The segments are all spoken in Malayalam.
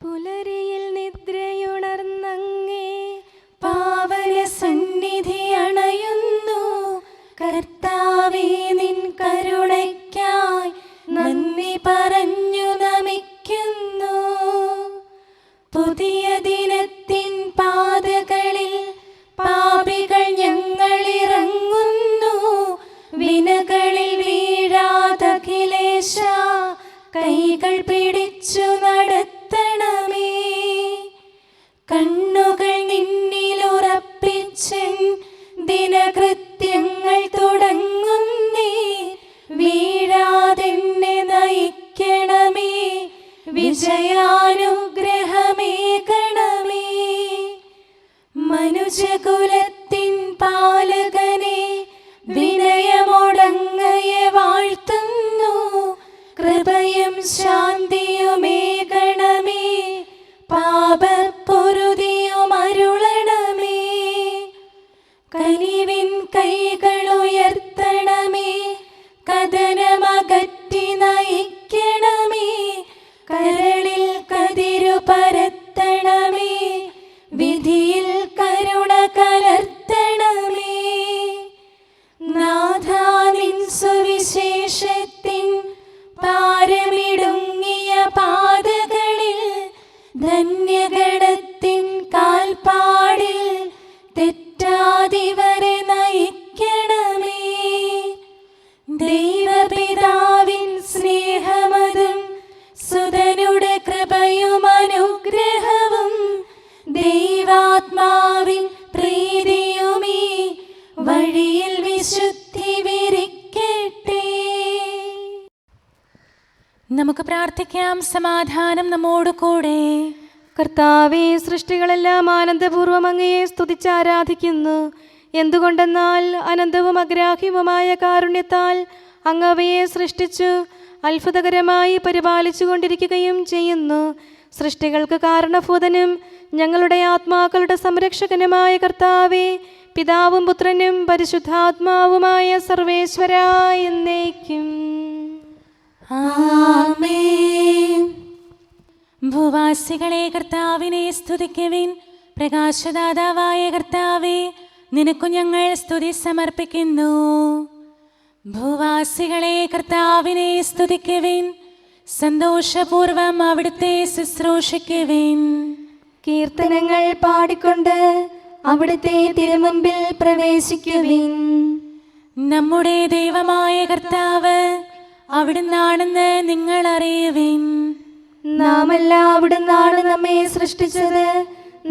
പുലരിയിൽ നിദ്രയുണർന്നങ്ങേ പാവന സന്നിധി അണയുന്നു. കർത്താവേ, നിൻ കരുണയ്ക്കായി നന്ദി പറഞ്ഞു നമിക്കുന്നു. പുതിയ ദിനത്തിൻ പാതകളിൽ പാപികൾ ഞങ്ങളിറങ്ങുന്നു. വിനകളിൽ വീഴാതഖിലേശ കൈകൾ പിടിച്ചു നടത്തണമേ. കണ്ണുകൾ നിന്നിലുറപ്പിച്ചൻ ദിനകൃത്യങ്ങൾ തുടങ്ങുന്നേ. വീഴാതെന്നെ നയിക്കണമേ, വിജയാനുഗ്രഹമേകണമേ. മനുജകുലത്തിൻ പാലകനെ വിനയമൊടങ്ങയെ വാഴ്ത്തുന്നു. കൃപയും ശാന്തിയുമേകണമേ, പാപപ്പൊറുതിയുമരുളണമേ. കനിവിൻ കൈകളുയർത്തണമേ, കഥനമകറ്റി നയിക്കണമേ. കരളിൽ കതിരു പരത്തണമേ, വിധിയിൽ കരുണ കലർത്തണമേ. നാഥാ, നിൻ സുവിശേഷത്തിൻ പാരമിടുങ്ങിയ പാതകളിൽ ധന്യഗണത്തിൻ കാൽപ്പാടിൽ തെറ്റാതിവരെ നയിക്കണമേ. ദൈവപിതാവിൻ സ്നേഹമതും സുതനുടെ കൃപയും അനുഗ്രഹവും ദൈവാത്മാവിൻ പ്രീതിയുമീ വഴിയിൽ വിശുദ്ധി വിരിക്കട്ടെ. നമുക്ക് പ്രാർത്ഥിക്കാം. സമാധാനം നമ്മോട് കൂടെ. കർത്താവേ, സൃഷ്ടികളെല്ലാം ആനന്ദപൂർവ്വം അങ്ങയെ സ്തുതിച്ച് ആരാധിക്കുന്നു. എന്തുകൊണ്ടെന്നാൽ അനന്തവും അഗ്രാഹ്യവുമായ കാരുണ്യത്താൽ അങ്ങ് അവയെ സൃഷ്ടിച്ചു അത്ഭുതകരമായി പരിപാലിച്ചു കൊണ്ടിരിക്കുകയും ചെയ്യുന്നു. സൃഷ്ടികൾക്ക് കാരണഭൂതനും ഞങ്ങളുടെ ആത്മാക്കളുടെ സംരക്ഷകനുമായ കർത്താവേ, പിതാവും പുത്രനും പരിശുദ്ധാത്മാവുമായ സർവേശ്വരാ എന്നേക്കും ആമേൻ. ഭൂവാസികളെ കർത്താവിനെ സ്തുതിക്കുവിൻ. പ്രകാശദാതാവായ കർത്താവേ, നിനക്കു ഞങ്ങൾ സ്തുതി സമർപ്പിക്കുന്നു. ഭൂവാസികളെ കർത്താവിനെ സ്തുതിക്കുവിൻ. സന്തോഷപൂർവം അവിടുത്തെ ശുശ്രൂഷിക്കുവിൻ. കീർത്തനങ്ങൾ പാടിക്കൊണ്ട് അവിടുത്തെ തിരുമുമ്പിൽ പ്രവേശിക്കുവിൻ. നമ്മുടെ ദൈവമായ കർത്താവ് അവിടുന്നാണെന്ന് നിങ്ങൾ അറിയുവിൻ. നാമല്ല അവിടുന്നാണ് നമ്മെ സൃഷ്ടിച്ചത്.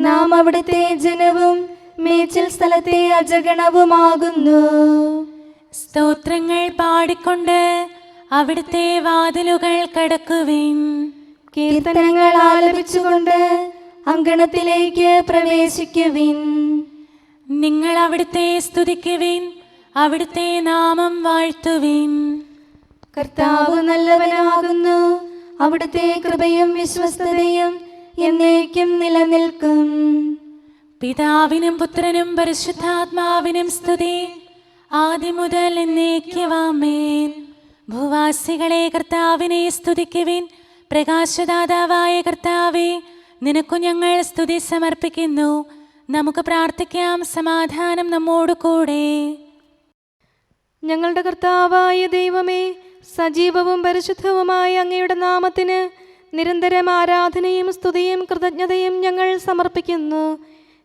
നാം അവിടുത്തെ ജനവും മേച്ചിൽ സ്ഥലത്തെ അജഗണവുമാകുന്നു. സ്തോത്രങ്ങൾ പാടിക്കൊണ്ട് അവിടുത്തെ വാതിലുകൾ കടക്കുവിൻ. കീർത്തനങ്ങൾ ആലപിച്ചുകൊണ്ട് അങ്കണത്തിലേക്ക് പ്രവേശിക്കുവിൻ. നിങ്ങൾ അവിടുത്തെ സ്തുതിക്കുവിൻ, അവിടുത്തെ നാമം വാഴ്ത്തുവിൻ. കർത്താവ് നല്ലവനാകുന്നു. അവിടുത്തെ കൃപയും വിശ്വസ്തതയും എന്നേക്കും നിലനിൽക്കും. പിതാവിനും പുത്രനും പരിശുദ്ധാത്മാവിനും സ്തുതി, ആദ്യം മുതൽ എന്നേക്കും ആമേൻ. ഭൂവാസികളെ കർത്താവിനെ സ്തുതിക്കുവിൻ. പ്രകാശദാതാവായ കർത്താവേ, നിനക്കു ഞങ്ങൾ സ്തുതി സമർപ്പിക്കുന്നു. നമുക്ക് പ്രാർത്ഥിക്കാം. സമാധാനം നമ്മോട് കൂടെ. ഞങ്ങളുടെ കർത്താവായ ദൈവമേ, സജീവവും പരിശുദ്ധവുമായ അങ്ങയുടെ നാമത്തിന് നിരന്തരം ആരാധനയും സ്തുതിയും കൃതജ്ഞതയും ഞങ്ങൾ സമർപ്പിക്കുന്നു.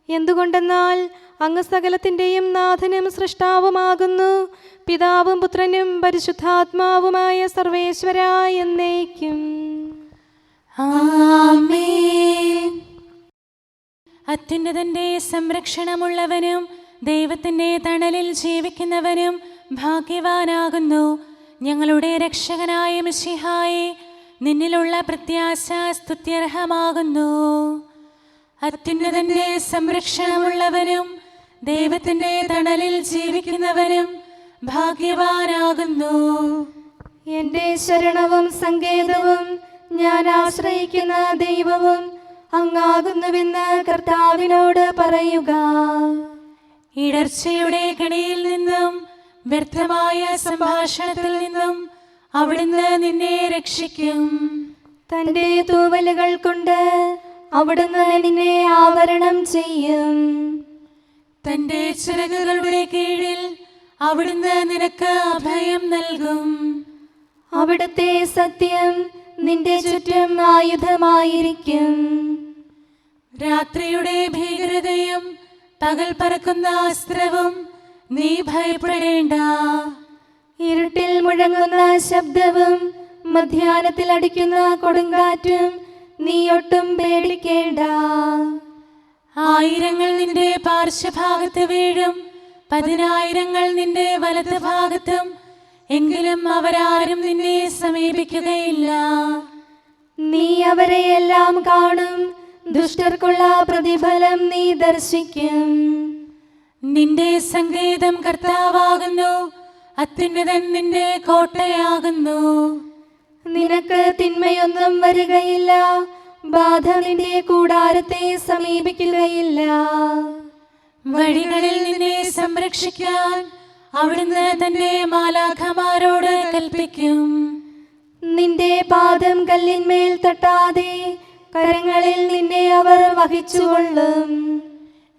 എന്തുകൊണ്ടെന്നാൽ അങ്ങ് സകലത്തിൻ്റെയും നാഥനും സൃഷ്ടാവുമാകുന്നു. പിതാവും പുത്രനും പരിശുദ്ധാത്മാവുമായ സർവേശ്വരാ എന്നേക്കും ആമേൻ. അത്യുന്നതന്റെ സംരക്ഷണമുള്ളവനും ദൈവത്തിൻ്റെ തണലിൽ ജീവിക്കുന്നവനും ഭാഗ്യവാനാകുന്നു. ഞങ്ങളുടെ രക്ഷകനായ മിശിഹായേ, നിന്നിലുള്ള പ്രത്യാശ സ്തുത്യർഹമാകുന്നു. അത്യുന്നതന്റെ സംരക്ഷണമുള്ളവനും ദൈവത്തിൻ്റെ തണലിൽ ജീവിക്കുന്നവനും ഭാഗ്യവാനാകുന്നു. എൻ്റെ ശരണവും സങ്കേതവും ഞാൻ ആശ്രയിക്കുന്ന ദൈവവും അങ്ങാകുന്നുവെന്ന് കർത്താവിനോട് പറയുക. ഇടർച്ചയുടെ കണിയിൽ നിന്നും വ്യർത്ഥമായ സംഭാഷണത്തിൽ നിന്നും അവിടുന്ന് നിന്നെ രക്ഷിക്കും. തന്റെ തൂവലുകൾ കൊണ്ട് അവിടുന്ന് നിന്നെ ആവരണം ചെയ്യും. തന്റെ ചിറകുകളുടെ കീഴിൽ അവിടുന്ന് നിനക്ക് അഭയം നൽകും. അവിടുത്തെ സത്യം നിന്റെ ചുറ്റും ആയുധമായിരിക്കും. രാത്രിയുടെ ഭീകരതയും പകൽ പറക്കുന്ന അസ്ത്രവും നീ ഭയപ്പെടേണ്ട. ഇരുട്ടിൽ മുഴങ്ങുന്ന ശബ്ദവും മധ്യാഹ്നത്തിൽ അടിക്കുന്ന കൊടുങ്കാറ്റും നീ ഒട്ടും പേടിക്കേണ്ട. ആയിരങ്ങൾ നിന്റെ പാർശ്വഭാഗത്ത് വീഴും, 10,000 നിന്റെ വലത് ഭാഗത്തും, എങ്കിലും അവരാരും നിന്നെ സമീപിക്കുകയില്ല. നീ അവരെയെല്ലാം കാണും, ദുഷ്ടർക്കുള്ള പ്രതിഫലം നീ ദർശിക്കും. നിന്റെ സങ്കേതം കർത്താവാകുന്നു, അത്യുന്നതൻ നിന്റെ കോട്ടയാകുന്നു. നിനക്ക് തിന്മയൊന്നും വരികയില്ല, ബാധ നിന്റെ കൂടാരത്തെ സമീപിക്കുകയില്ല. വഴികളിൽ നിന്നെ സംരക്ഷിക്കാൻ അവിടുന്ന് തന്റെ മാലാഖമാരോട് കൽപ്പിക്കും. നിന്റെ പാദം കല്ലിന്മേൽ തട്ടാതെ കരങ്ങളിൽ നിന്നെ അവർ വഹിച്ചുകൊള്ളും.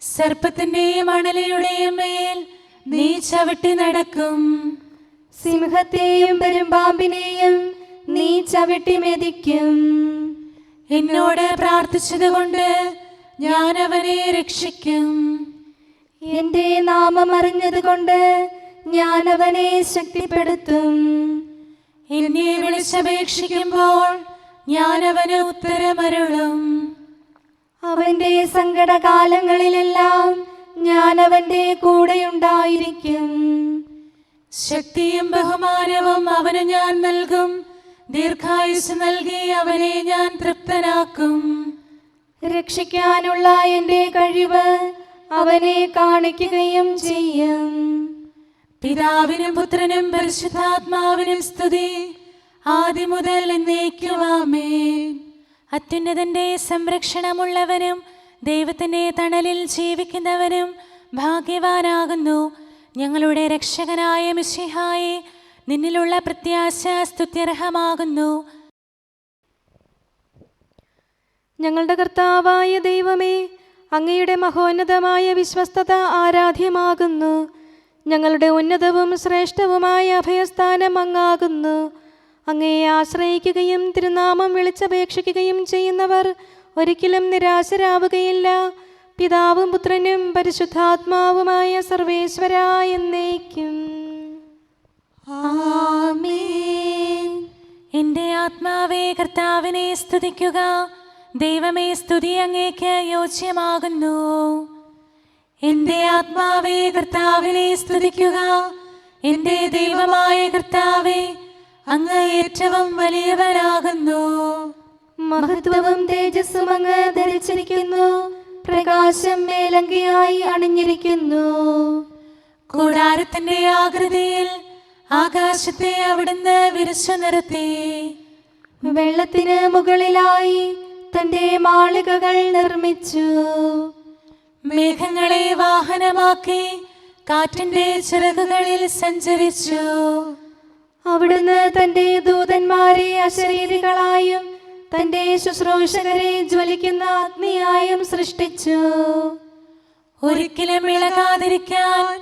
സർപ്പത്തിന്റെയും അണലിയുടെയും മേൽ നീ ചവിട്ടി നടക്കും. സിംഹത്തെയും പെരുമ്പാമ്പിനെയും നീ ചവിട്ടി മെതിക്കും. എന്നോട് പ്രാർത്ഥിച്ചതുകൊണ്ട് ഞാൻ അവനെ രക്ഷിക്കും. എന്റെ നാമം അറിഞ്ഞതുകൊണ്ട് ഞാൻ അവനെ ശക്തിപ്പെടുത്തും. എന്നെ വിളിച്ചപേക്ഷിക്കുമ്പോൾ ഞാൻ അവന് ഉത്തരമരുളും. അവന്റെ സങ്കടകാലങ്ങളിലെല്ലാം ഞാൻ അവന്റെ കൂടെയുണ്ടായിരിക്കും. ശക്തിയും ബഹുമാനവും അവന് ഞാൻ നൽകും. ദീർഘായുസ് നൽകി അവനെ ഞാൻ തൃപ്തനാക്കും. രക്ഷിക്കാനുള്ള എന്റെ കഴിവ് അവനെ കാണിക്കുകയും ചെയ്യും. പിതാവിനും പുത്രനും പരിശുദ്ധാത്മാവിനും സ്തുതി, ആദ്യം മുതൽ എന്നേക്കും ആമേൻ. അത്യുന്നതന്റെ സംരക്ഷണമുള്ളവനും ദൈവത്തിന്റെ തണലിൽ ജീവിക്കുന്നവനും ഭാഗ്യവാനാകുന്നു. ഞങ്ങളുടെ രക്ഷകനായ മിശിഹായേ, നിന്നിലുള്ള പ്രത്യാശ സ്തുത്യർഹമാകുന്നു. ഞങ്ങളുടെ കർത്താവായ ദൈവമേ, അങ്ങയുടെ മഹോന്നതമായ വിശ്വസ്തത ആരാധ്യമാകുന്നു. ഞങ്ങളുടെ ഉന്നതവും ശ്രേഷ്ഠവുമായ അഭയസ്ഥാനം അങ്ങാകുന്നു. അങ്ങയെ ആശ്രയിക്കുകയും തിരുനാമം വിളിച്ചപേക്ഷിക്കുകയും ചെയ്യുന്നവർ ഒരിക്കലും നിരാശരാവുകയില്ല. പിതാവും പുത്രനും പരിശുദ്ധാത്മാവുമായ സർവേശ്വരാ എന്നേക്കും ആമേൻ. എൻ്റെ ആത്മാവേ കർത്താവിനെ സ്തുതിക്കുക. ദൈവമേ, സ്തുതി അങ്ങേക്ക് യോജ്യമാകുന്നു. എൻ്റെ ആത്മാവേ കർത്താവിനെ സ്തുതിക്കുക. എൻ്റെ ദൈവമായ കർത്താവേ, അങ്ങ് ഏറ്റവും വലിയവനാകുന്നു. മഹത്വവും തേജസ്സും അങ്ങ് ധരിച്ചിരിക്കുന്നു. പ്രകാശം മേലങ്കിയായി അണിഞ്ഞിരിക്കുന്നു. കൂടാരത്തിന്റെ ആകൃതിയിൽ ആകാശത്തെ അവിടുന്ന് വിരിച്ചു നിർത്തി. വെള്ളത്തിന് മുകളിലായി തന്റെ മാളികകൾ നിർമ്മിച്ചു. മേഘങ്ങളെ വാഹനമാക്കി കാറ്റിന്റെ ചിറകുകളിൽ സഞ്ചരിച്ചു. അവിടുന്ന് തന്റെ ദൂതന്മാരെ അശരീരികളായും തന്റെ ശുശ്രൂഷകരെ ജ്വലിക്കുന്ന അഗ്നിയായും സൃഷ്ടിച്ചു. ഒരിക്കലും ഇളകാതിരിക്കാൻ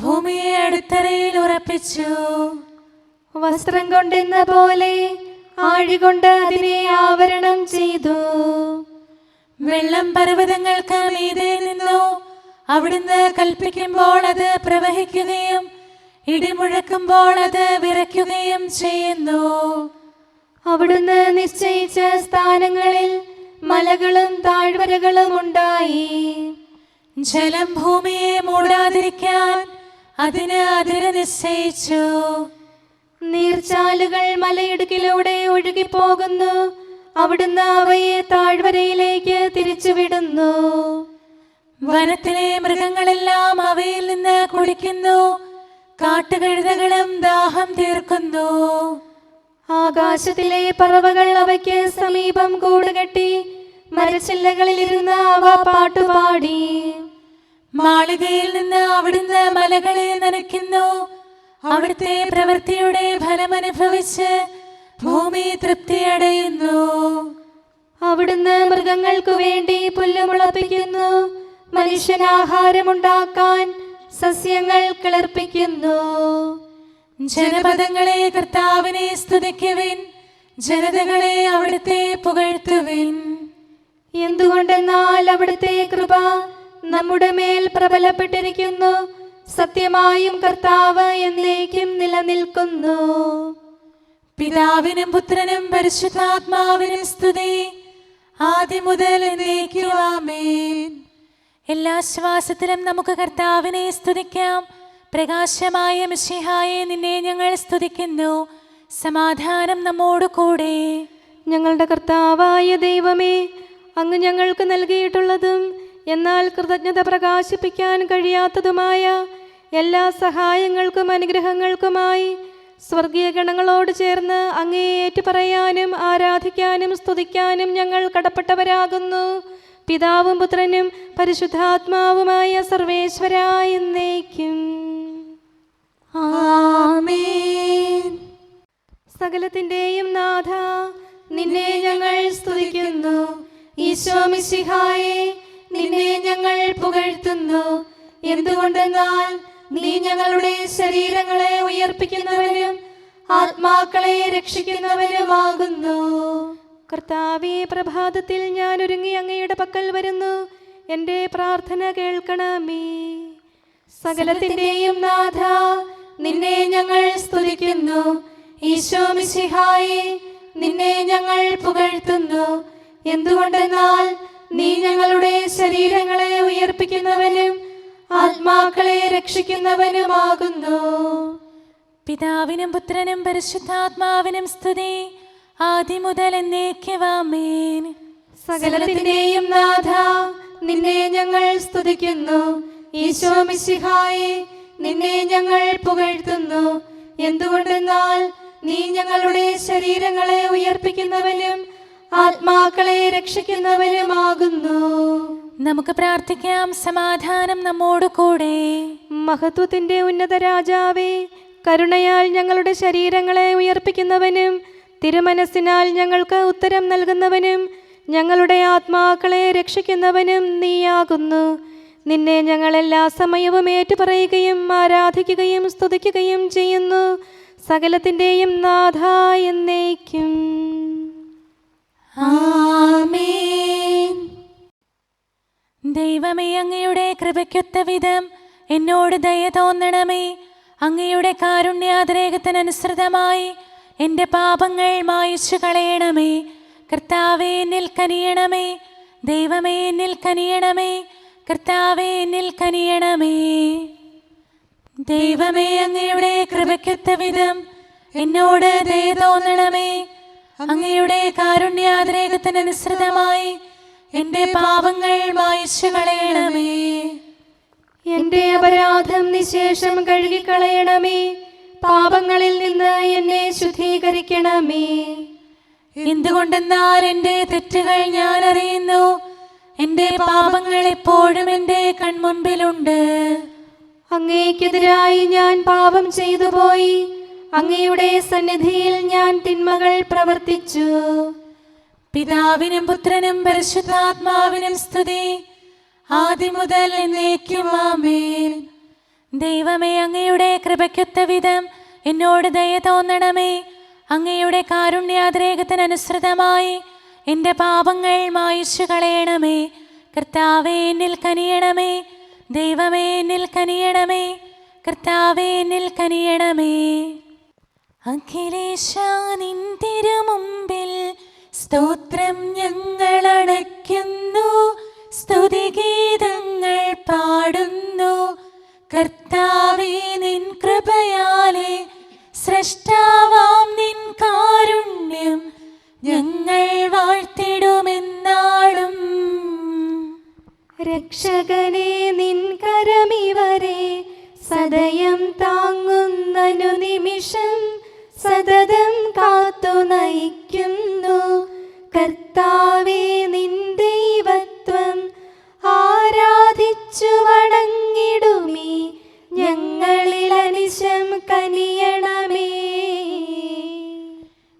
ഭൂമിയെ അടിത്തറയിൽ ഉറപ്പിച്ചു. വസ്ത്രം കൊണ്ടെന്ന പോലെ ആഴികൊണ്ട് അതിനെ ആവരണം ചെയ്തു. വെള്ളം പർവ്വതങ്ങൾക്ക് മീതെ നിന്നു. അവിടുന്ന് കൽപ്പിക്കുമ്പോൾ അത് പ്രവഹിക്കുകയും ഇടിമുഴക്കുമ്പോൾ അത് വിറയ്ക്കുകയും ചെയ്യുന്നു. അവിടുന്ന് നിശ്ചയിച്ച സ്ഥാനങ്ങളിൽ മലകളും താഴ്വരകളും ഉണ്ടായി. ജലം ഭൂമിയെ മൂടാതിരിക്കാൻ അതിന് അതിര് നിശ്ചയിച്ചു. നീർച്ചാലുകൾ മലയിടുക്കിലൂടെ ഒഴുകിപ്പോകുന്നു. അവിടുന്ന് അവയെ താഴ്വരയിലേക്ക് തിരിച്ചുവിടുന്നു. വനത്തിലെ മൃഗങ്ങളെല്ലാം അവയിൽ നിന്ന് കുടിക്കുന്നു. കാട്ടുകഴുതകളും ദാഹം തീർക്കുന്നു. ആകാശത്തിലെ പറവകൾ അവയ്ക്ക് സമീപം കൂടുകെട്ടി മരച്ചില്ലകളിലിരുന്ന് അവ പാട്ടുപാടി. മാളികയിൽ നിന്ന് അവിടുന്ന് മലകളെ നനയ്ക്കുന്നു. അവിടുത്തെ പ്രവൃത്തിയുടെ ഫലമനുഭവിച്ച് ഭൂമി തൃപ്തിയടയുന്നു. മൃഗങ്ങൾക്കു വേണ്ടി പുല്ല് മുളപ്പിക്കുന്നു. മനുഷ്യനാഹാരമുണ്ടാക്കാൻ സസ്യങ്ങൾ കിളിർപ്പിക്കുന്നു. ജനപദങ്ങളെ കർത്താവിനെ സ്തുതിക്കുവിൻ, ജനതകളെ അവിടുത്തെ പുകഴ്ത്തുവിൻ. എന്തുകൊണ്ടെന്നാൽ അവിടുത്തെ കൃപ നമ്മുടെ മേൽ പ്രബലപ്പെട്ടിരിക്കുന്നു. സത്യമായും കർത്താവ് എന്നേക്കും നിലനിൽക്കുന്നു. പിതാവിനും പുത്രനും പരിശുദ്ധാത്മാവിനും സ്തുതി, ആദ്യം മുതൽ എന്നേക്കും ആമേൻ. എല്ലാ ശ്വാസത്തിലും നമുക്ക് കർത്താവിനെ സ്തുതിക്കാം. പ്രകാശമായ മിശിഹായെ, നിന്നെ ഞങ്ങൾ സ്തുതിക്കുന്നു. സമാധാനം നമ്മോട് കൂടെ. ഞങ്ങളുടെ കർത്താവായ ദൈവമേ, അങ്ങ് ഞങ്ങൾക്ക് നൽകിയിട്ടുള്ളതും എന്നാൽ കൃതജ്ഞത പ്രകാശിപ്പിക്കാൻ കഴിയാത്തതുമായ എല്ലാ സഹായങ്ങൾക്കും അനുഗ്രഹങ്ങൾക്കുമായി സ്വർഗീയ ഗണങ്ങളോട് ചേർന്ന് അങ്ങേ ഏറ്റുപറയാനും ആരാധിക്കാനും സ്തുതിക്കാനും ഞങ്ങൾ കടപ്പെട്ടവരാകുന്നു. പിതാവും പുത്രനും പരിശുദ്ധാത്മാവുമായ സർവേശ്വരായ എന്നേക്കും ആമേൻ. സകലത്തിന്റെയും നാഥ, നിന്നെ ഞങ്ങൾ സ്തുതിക്കുന്നു. ഈശോ മിശിഹായെ, നിന്നെ ഞങ്ങൾ പുകഴ്ത്തുന്നു. എന്തുകൊണ്ടെന്നാൽ നീ ഞങ്ങളുടെ ശരീരങ്ങളെ ഉയർപ്പിക്കുന്നവനും ആത്മാക്കളെ രക്ഷിക്കുന്നവനുമാകുന്നു. കർത്താവേ, പ്രഭാതത്തിൽ ഞാൻ ഒരുങ്ങി അങ്ങയുടെ പക്കൽ വരുന്നു. എൻ്റെ പ്രാർത്ഥന കേൾക്കണമേ. സകലത്തിന്റെയും നാഥ, നിന്നെ ഞങ്ങൾ സ്തുതിക്കുന്നു. ഈശോ മിശിഹായെ, നിന്നെ ഞങ്ങൾ പുകഴ്ത്തുന്നു. എന്തുകൊണ്ടെന്നാൽ നീ ഞങ്ങളുടെ ശരീരങ്ങളെ ഉയർപ്പിക്കുന്നവനും ആത്മാക്കളെ രക്ഷിക്കുന്നവനുമാകുന്നു. പിതാവിനും പുത്രനും പരിശുദ്ധാത്മാവിനും സ്തുതി, ആദ്യം മുതൽ എന്നേക്കും ആമേൻ. സകലത്തിന്റെയും നാഥ, നിന്നെ ഞങ്ങൾ സ്തുതിക്കുന്നു. ഈശോ മിശിഹായെ, നിന്നെ ഞങ്ങൾ പുകഴ്ത്തുന്നു. എന്തുകൊണ്ടെന്നാൽ നീ ഞങ്ങളുടെ ശരീരങ്ങളെ ഉയർപ്പിക്കുന്നവനും ആത്മാക്കളെ രക്ഷിക്കുന്നവനുമാകുന്നു. നമുക്ക് പ്രാർത്ഥിക്കാം. സമാധാനം നമ്മോട് കൂടെ. മഹത്വത്തിന്റെ ഉന്നത രാജാവേ, കരുണയാൽ ഞങ്ങളുടെ ശരീരങ്ങളെ ഉയർപ്പിക്കുന്നവനും തിരുമനസ്സിനാൽ ഞങ്ങൾക്ക് ഉത്തരം നൽകുന്നവനും ഞങ്ങളുടെ ആത്മാക്കളെ രക്ഷിക്കുന്നവനും നീയാകുന്നു. നിന്നെ ഞങ്ങൾ എല്ലാ സമയവും ഏറ്റുപറയുകയും ആരാധിക്കുകയും സ്തുതിക്കുകയും ചെയ്യുന്നു. സകലത്തിന്റെയും നാഥ എന്നേക്കും ആമേൻ. ദൈവമേ, അങ്ങയുടെ കൃപയ്ക്കൊത്ത വിധം എന്നോട് ദയ തോന്നണമേ. അങ്ങയുടെ കാരുണ്യാതിരേകത്തിനനുസൃതമായി എൻ്റെ പാപങ്ങൾ മായിച്ചു കളയണമേ. കർത്താവേ, എന്നിൽ കനിയണമേ. ദൈവമേ, എന്നിൽ കനിയണമേ. കർത്താവേ, എന്നിൽ കനിയണമേ. ദൈവമേ, അങ്ങയുടെ കൃപയ്ക്കൊത്ത വിധം എന്നോട് ദയ തോന്നണമേ. അങ്ങയുടെ കാരുണ്യാതിരേകത്തിനനുസൃതമായി എൻ്റെ പാപങ്ങൾ മായിച്ചു കളയണമേ. എൻ്റെ അപരാധം നിശേഷം കഴുകിക്കളയണമേ. പാപങ്ങളിൽ നിന്ന് എന്നെ ശുദ്ധീകരിക്കണമേ. എന്തുകൊണ്ടെന്നാൽ എൻ്റെ തെറ്റുകൾ ഞാൻ അറിയുന്നു. എൻ്റെ പാപങ്ങൾ എപ്പോഴും എൻ്റെ കൺമുൻപിലുണ്ട്. അങ്ങേക്കെതിരായി ഞാൻ പാപം ചെയ്തു പോയി. അങ്ങയുടെ സന്നിധിയിൽ ഞാൻ തിന്മകൾ പ്രവർത്തിച്ചു. പിതാവിനും പുത്രനും പരിശുദ്ധാത്മാവിനും സ്തുതി, ആദ്യം മുതൽ എന്നേക്കും ആമേൻ. ദൈവമേ, അങ്ങയുടെ കൃപയ്ക്കൊത്ത വിധം എന്നോട് ദയ തോന്നണമേ. അങ്ങയുടെ കാരുണ്യാതിരേകത്തിനനുസൃതമായി എൻ്റെ പാപങ്ങൾ മായിച്ചു കളയണമേ. കർത്താവേ, എന്നിൽ കനിയണമേ. ദൈവമേ, എന്നിൽ കനിയണമേ. കർത്താവേ, എന്നിൽ കനിയണമേ. അഖിലേശാ, നിൻ തിരുമുമ്പിൽ സ്തോത്രം ഞങ്ങൾ അണയ്ക്കുന്നു. സ്തുതിഗീതങ്ങൾ പാടുന്നു. കർത്താവേ, നിൻ കൃപയാലെ സ്രഷ്ടാവാം നിൻ കാരുണ്യം ഞങ്ങൾ വാഴ്ത്തിടുമെന്നാളും. രക്ഷകനെ, നിൻ കരമിവരെ സദയം താങ്ങുന്നനു നിമിഷം സതതം കാത്തു നയിക്കുന്നു. കർത്താവേ, നിൻ ദൈവത്വം ആരാധിച്ചു വണങ്ങിടുമീ ഞങ്ങളിൽ അനിശം കനിയണമേ.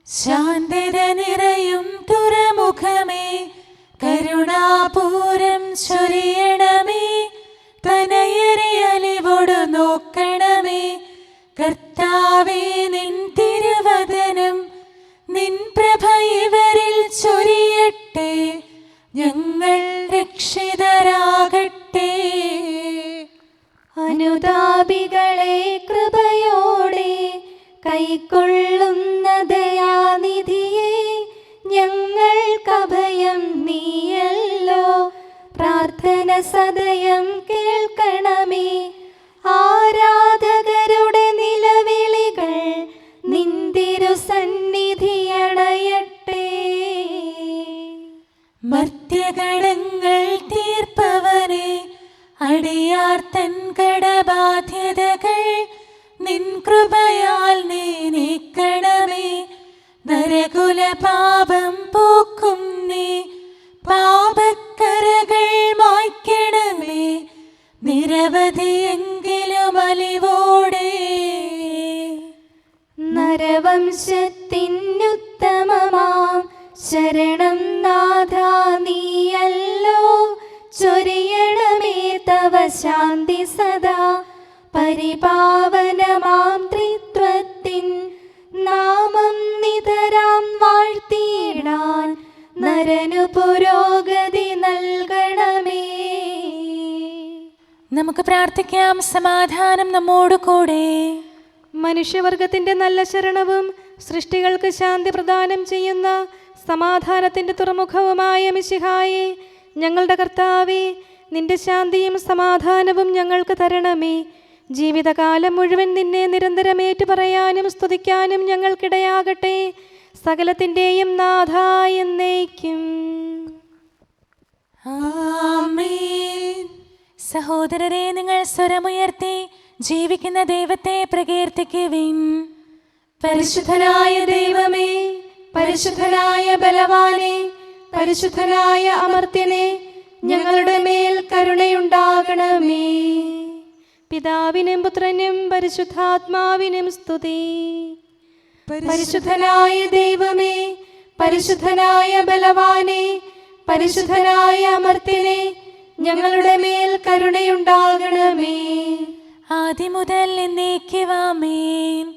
ശാന്തത നിറയും തുറമുഖമേ, കരുണ ശരണം നീയല്ലോ. പ്രാർത്ഥന സദയം കേൾക്കണമേ. ആരാധകരുടെ നിലവിളികൾ നിന്തിരു സന്നിധിയണയട്ടെ. മർത്യകടങ്ങൾ തീർപ്പവനെ, അടിയാർ തൻ കടബാധ്യതകൾ നിൻ കൃപയാൽ നീ നീക്കണമേ. നരകുല പാപം പോക്കും നീ, പാപക്കരകൾ മായ്ക്കണമേ. നിരവധിയെങ്കിലും അലിവോടെ നരവംശത്തിനുത്തമമാം ശരണം നാഥ നീയല്ലോ. ചൊരിയണമേ തവ ശാന്തി സദാ. പരിപാവനമാം ത്രിത്വത്തിൻ നാമം നിതരാം വാഴ്ത്തിയിടാൻ നരനു പുരോഗതി നൽകണമേ. നമുക്ക് പ്രാർത്ഥിക്കാം. സമാധാനം നമ്മോട് കൂടെ. മനുഷ്യവർഗത്തിന്റെ നല്ല ശരണവും സൃഷ്ടികൾക്ക് ശാന്തി പ്രദാനം ചെയ്യുന്ന സമാധാനത്തിന്റെ തുറമുഖവുമായ മിശിഹായേ, ഞങ്ങളുടെ കർത്താവേ, നിന്റെ ശാന്തിയും സമാധാനവും ഞങ്ങൾക്ക് തരണമേ. ജീവിതകാലം മുഴുവൻ നിന്നെ നിരന്തരം ഏറ്റുപറയാനും സ്തുതിക്കാനും ഞങ്ങൾക്കിടയാകട്ടെ. സകലത്തിൻ്റെയും നാഥ എന്നേക്കും. ആമേൻ. സഹോദരരെ, നിങ്ങൾ സ്വരമുയർത്തി ജീവിക്കുന്ന ദൈവത്തെ പ്രകീർത്തിക്കുവിൻ. പരിശുദ്ധനായ ദൈവമേ, പരിശുദ്ധനായ ബലവാനെ, പരിശുദ്ധനായ അമർത്യനെ, ഞങ്ങളുടെ മേൽ കരുണയുണ്ടാകണമേ. പിതാവിനും പുത്രനും പരിശുദ്ധാത്മാവിനും സ്തുതി. പരിശുദ്ധനായ ദൈവമേ, പരിശുദ്ധനായ ബലവാനെ, പരിശുദ്ധനായ അമർത്യനെ, ഞങ്ങളുടെ മേൽ കരുണയുണ്ടാകണമേ. ആദ്യം മുതൽ എന്നേക്കും ആമേൻ.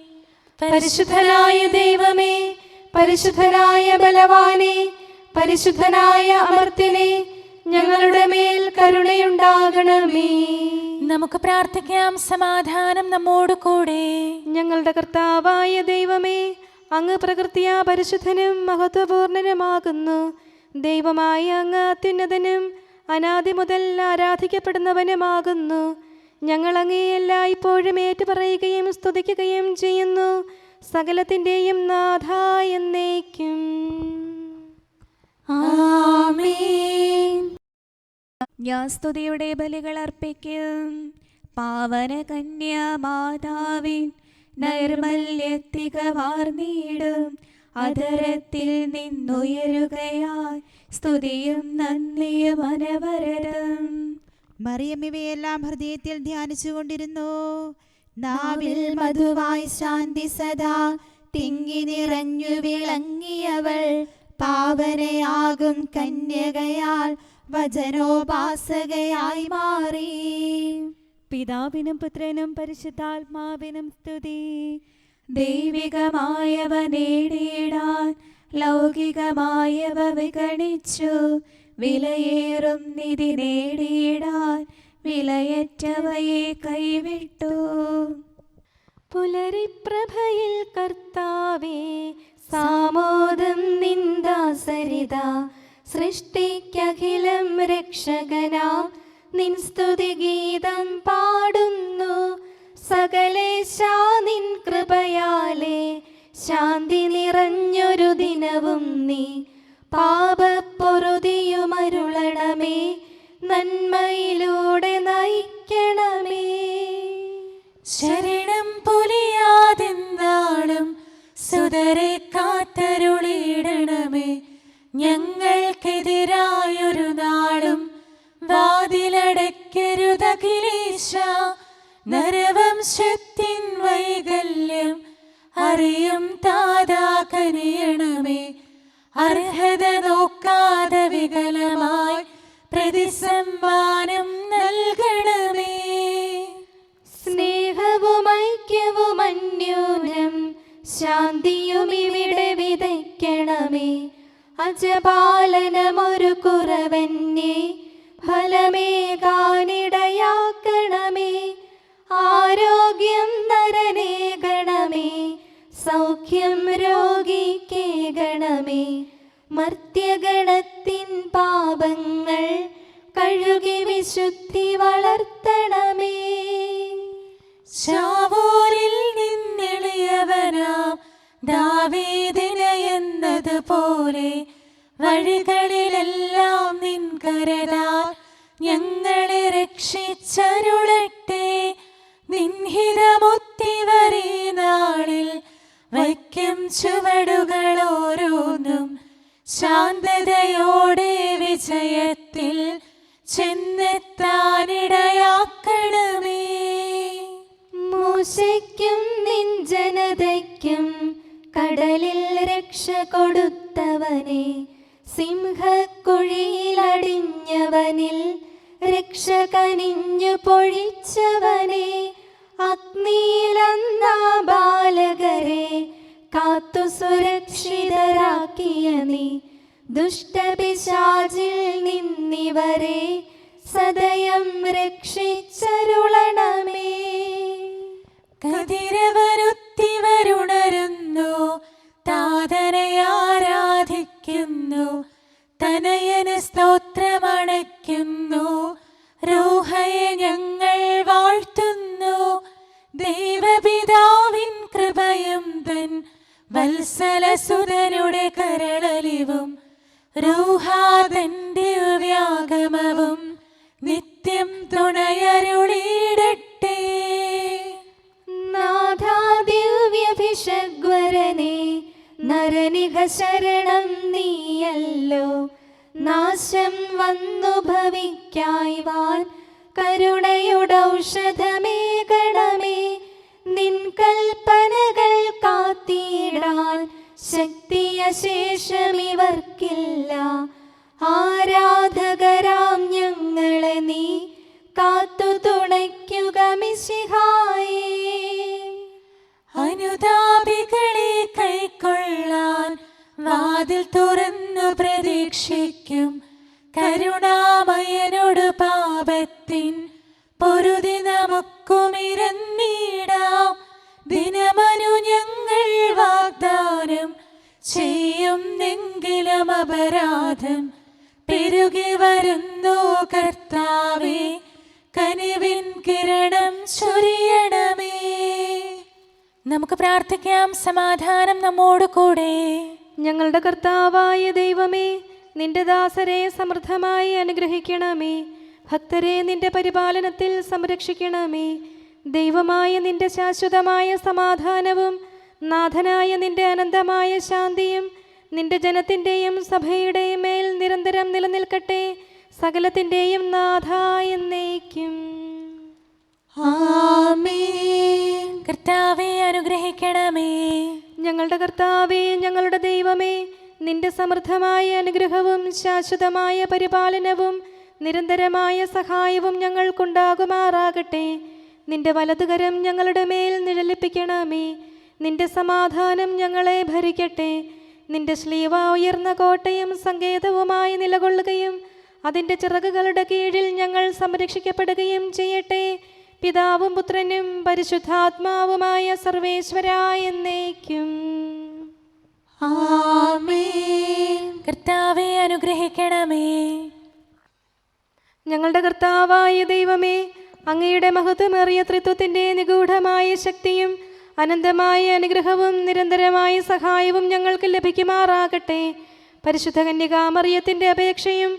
പരിശുദ്ധനായ ദൈവമേ, പരിശുദ്ധനായ ബലവാനെ, പരിശുദ്ധനായ അമർത്യനെ, ഞങ്ങളുടെ മേൽ കരുണയുണ്ടാകണമേ. നമുക്ക് പ്രാർത്ഥിക്കാം. സമാധാനം നമ്മോട് കൂടെ. ഞങ്ങളുടെ കർത്താവായ ദൈവമേ, അങ്ങ് പ്രകൃതിയാ പരിശുദ്ധനും മഹത്വപൂർണനുമാകുന്നു. ദൈവമായ അങ്ങ് അത്യുന്നതനും അനാദി മുതൽ ആരാധിക്കപ്പെടുന്നവനുമാകുന്നു. ഞങ്ങൾ അങ്ങേ എല്ലായ്പ്പോഴും ഏറ്റുപറയുകയും സ്തുതിക്കുകയും ചെയ്യുന്നു. സകലത്തിൻ്റെയും നാഥ എന്നേക്കും. ആമേൻ. ഞാൻ സ്തുതിയുടെ ബലികൾ അർപ്പിക്കും. പാവന കന്യാമാതാവിൻ നൈർമല്യത്തികവാർന്നീടും അധരത്തിൽ നിന്നുയരുകയാൽ സ്തുതിയും നന്ദിയും അനവരതം. മറിയം ഇവയെല്ലാം ഹൃദയത്തിൽ ധ്യാനിച്ചു കൊണ്ടിരുന്നു. നാവിൽ മധുവായി ശാന്തി സദാ തിങ്ങി നിറഞ്ഞു വിളങ്ങിയവൾ പാവനയാകും കന്യകയാൽ വചനോപാസകയായി മാറി. പിതാവിനും പുത്രനും പരിശുദ്ധാത്മാവിനും സ്തുതി. ദൈവികമായവ നേടിയിടാൻ ലൗകികമായവ വിഗണിച്ചു. വിലയേറും നിധി നേടിയിടാൻ വിലയറ്റവയെ കൈവിട്ടു. പുലരിപ്രഭയിൽ കർത്താവേ, സാമോദം നിന്ദാസരിത. സൃഷ്ടിക്കഖിലം രക്ഷകനാം നിൻ സ്തുതിഗീതം പാടുന്നു. സകലേശാ നിൻ കൃപയാലേ ശാന്തി നിറഞ്ഞൊരു ദിനവും നീ. പാപപ്പൊറുതിയുമരുളണമേ, നന്മയിലൂടെ നയിക്കണമേ. ശരണം പൊലിയാതെന്നാളും സുതരെ കാത്തരുളിയിടണമേ. ഞങ്ങൾക്കെതിരായൊരു നാളും വാതിലടയ്ക്കരുതഖിലേശ. നരവംശത്തിൻ വൈകല്യം അറിയും താതാ കനിയണമേ. അർഹത നോക്കാതെ വികലമായി പ്രതിസമ്മാനം നൽകണമേ. സ്നേഹവും ഐക്യവും അന്യോന്യം ശാന്തിയും ഇവിടെ വിതയ്ക്കണമേ. അജപാലനമൊരു കുറവന്നെ ഫലമേകാനിടയാക്കണമേ. ആരോഗ്യം നരനേകണമേ, സൗഖ്യം രോഗിക്കേകണമേ. മർത്യഗണത്തിൻ പാപങ്ങൾ കഴുകി വിശുദ്ധി വളർത്തണമേ. ശാവൂരിൽ നിന്നെളിയവനാം ദാവീദിന് എന്നതുപോലെ വഴികളിലെല്ലാം നിൻ കരതാൽ ഞങ്ങളെ രക്ഷിച്ചരുളട്ടെ. നിൻഹിതമൊത്തിവരീ നാളിൽ വയ്ക്കും ചുവടുകൾ ഓരോന്നും ശാന്തതയോടെ വിജയത്തിൽ ചെന്നെത്താനിടയാക്കണമേ. മൂശയ്ക്കും നിൻ ജനതയ്ക്കും കടലിൽ രക്ഷ കൊടുത്തവനെ, സിംഹക്കുഴിയിലടിഞ്ഞവനിൽ രക്ഷ കനിഞ്ഞു പൊഴിച്ചവനെ, അഗ്നിയിലന്നാ ബാലകരെ കാത്തു സുരക്ഷിതരാക്കിയ നീ, ദുഷ്ടപിശാചിൽ നിന്നിവരെ സദയം രക്ഷിച്ചരുളണമേ. കതിരവരുത്തിവരുണരുന്നു, താതനെ ആരാധിക്കുന്നു, തനയന് സ്തോത്രമണയ്ക്കുന്നു, റൂഹയെ ഞങ്ങൾ വാഴ്ത്തുന്നു. ദൈവപിതാവിൻ കൃപയും തൻ വത്സലസുതനുടെ കരളലിവും റൂഹാതൻ ദിവ്യാഗമവും നിത്യം തുണയരുളിയിടട്ടെ. നാഥാ ദിവ്യഭിഷഗ്വരനെ, നരനിക ശരണം നീയല്ലോ. നാശം വന്നു ഭവിക്കായ്വാൻ കരുണയുടൗഷധമേകണമേ. നിൻ കൽപ്പനകൾ കാത്തിടാൻ ശക്തിയശേഷമിവർക്കില്ല. ആരാധകരാം ഞങ്ങളെ നീ കാത്തു തുണയ്ക്കുക മിശിഹായേ. അനുതാപികളെ കൈക്കൊള്ളാൻ വാതിൽ തുറന്നു പ്രതീക്ഷിക്കും. കരുണാമയനോട് പാപത്തിൻ പൊറുതി നമുക്കുമിരന്നിടാം. ദിനമനു ഞങ്ങൾ വാഗ്ദാനം ചെയ്യുന്നെങ്കിലും അപരാധം പെരുകി വരുന്നു. കർത്താവേ, കനിവിൻ കിരണം ചൊരിയണമേ. നമുക്ക് പ്രാർത്ഥിക്കാം. സമാധാനം നമ്മോട് കൂടെ. ഞങ്ങളുടെ കർത്താവായ ദൈവമേ, നിന്റെ ദാസരെ സമൃദ്ധമായി അനുഗ്രഹിക്കണമേ. ഭക്തരെ നിന്റെ പരിപാലനത്തിൽ സംരക്ഷിക്കണമേ. ദൈവമായ നിന്റെ ശാശ്വതമായ സമാധാനവും നാഥനായ നിന്റെ അനന്തമായ ശാന്തിയും നിന്റെ ജനത്തിൻ്റെയും സഭയുടെയും മേൽ നിരന്തരം നിലനിൽക്കട്ടെ. സകലത്തിൻ്റെയും നാഥ എന്നേക്കും. ആമേൻ. കർത്താവേ, അനുഗ്രഹിക്കണമേ. ഞങ്ങളുടെ കർത്താവേ, ഞങ്ങളുടെ ദൈവമേ, നിന്റെ സമൃദ്ധമായ അനുഗ്രഹവും ശാശ്വതമായ പരിപാലനവും നിരന്തരമായ സഹായവും ഞങ്ങൾക്കുണ്ടാകുമാറാകട്ടെ. നിന്റെ വലതുകരം ഞങ്ങളുടെ മേൽ നിഴലിപ്പിക്കണമേ. നിന്റെ സമാധാനം ഞങ്ങളെ ഭരിക്കട്ടെ. നിന്റെ ശ്ലീവ ഉയർന്ന കോട്ടയും സങ്കേതവുമായി നിലകൊള്ളുകയും അതിൻ്റെ ചിറകുകളുടെ കീഴിൽ ഞങ്ങൾ സംരക്ഷിക്കപ്പെടുകയും ചെയ്യട്ടെ. പിതാവും പുത്രനും പരിശുദ്ധാത്മാവുമായ സർവേശ്വരായ എന്നേക്കും. ആമേൻ. കർത്താവേ, അനുഗ്രഹിക്കണമേ. ഞങ്ങളുടെ കർത്താവായ ദൈവമേ, അങ്ങയുടെ മഹത്വമേറിയ ത്രിത്വത്തിൻ്റെ നിഗൂഢമായ ശക്തിയും അനന്തമായ അനുഗ്രഹവും നിരന്തരമായ സഹായവും ഞങ്ങൾക്ക് ലഭിക്കുമാറാകട്ടെ. പരിശുദ്ധ കന്യകാമറിയത്തിൻ്റെ അപേക്ഷയും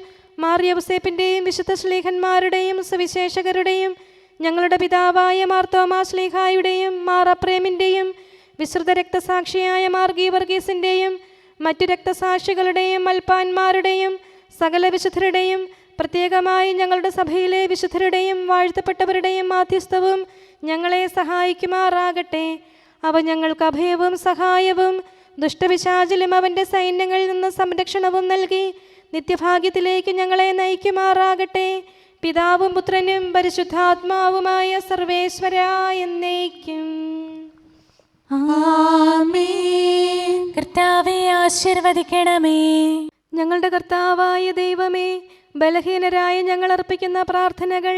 മാർ യൗസേപ്പിൻ്റെയും വിശുദ്ധ ശ്ലീഹന്മാരുടെയും സുവിശേഷകരുടെയും ഞങ്ങളുടെ പിതാവായ മാർ തോമാ ശ്ലീഹായുടെയും മാർ അപ്രേമിൻ്റെയും വിശുദ്ധ രക്തസാക്ഷിയായ മാർ ഗീവർഗീസിൻ്റെയും മറ്റു രക്തസാക്ഷികളുടെയും മൽപ്പാന്മാരുടെയും സകല വിശുദ്ധരുടെയും പ്രത്യേകമായി ഞങ്ങളുടെ സഭയിലെ വിശുദ്ധരുടെയും വാഴ്ത്തപ്പെട്ടവരുടെയും മാധ്യസ്ഥവും ഞങ്ങളെ സഹായിക്കുമാറാകട്ടെ. അവ ഞങ്ങൾക്ക് അഭയവും സഹായവും ദുഷ്ടപിശാചിലും അവൻ്റെ സൈന്യങ്ങളിൽ നിന്ന് സംരക്ഷണവും നൽകി നിത്യഭാഗ്യത്തിലേക്ക് ഞങ്ങളെ നയിക്കുമാറാകട്ടെ. പിതാവും പുത്രനും പരിശുദ്ധാത്മാവുമായ സർവേശ്വരായ എന്നേക്കും. ആമേൻ. കർത്താവേ, ആശീർവദിക്കണമേ. ഞങ്ങളുടെ കർത്താവായ ദൈവമേ, ബലഹീനരായ ഞങ്ങൾ അർപ്പിക്കുന്ന പ്രാർത്ഥനകൾ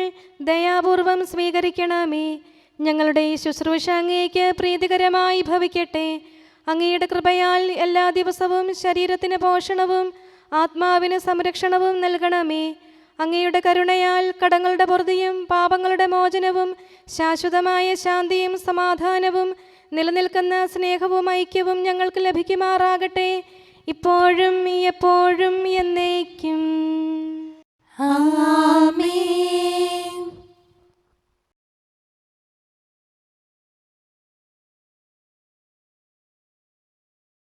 ദയാപൂർവം സ്വീകരിക്കണമേ. ഞങ്ങളുടെ ഈ ശുശ്രൂഷ അങ്ങേക്ക് പ്രീതികരമായി ഭവിക്കട്ടെ. അങ്ങയുടെ കൃപയാൽ എല്ലാ ദിവസവും ശരീരത്തിന് പോഷണവും ആത്മാവിന് സംരക്ഷണവും നൽകണമേ. അങ്ങയുടെ കരുണയാൽ കടങ്ങളുടെ പൊറുതിയും പാപങ്ങളുടെ മോചനവും ശാശ്വതമായ ശാന്തിയും സമാധാനവും നിലനിൽക്കുന്ന സ്നേഹവും ഐക്യവും ഞങ്ങൾക്ക് ലഭിക്കുമാറാകട്ടെ, ഇപ്പോഴും എപ്പോഴും എന്നേക്കും. ആമേൻ.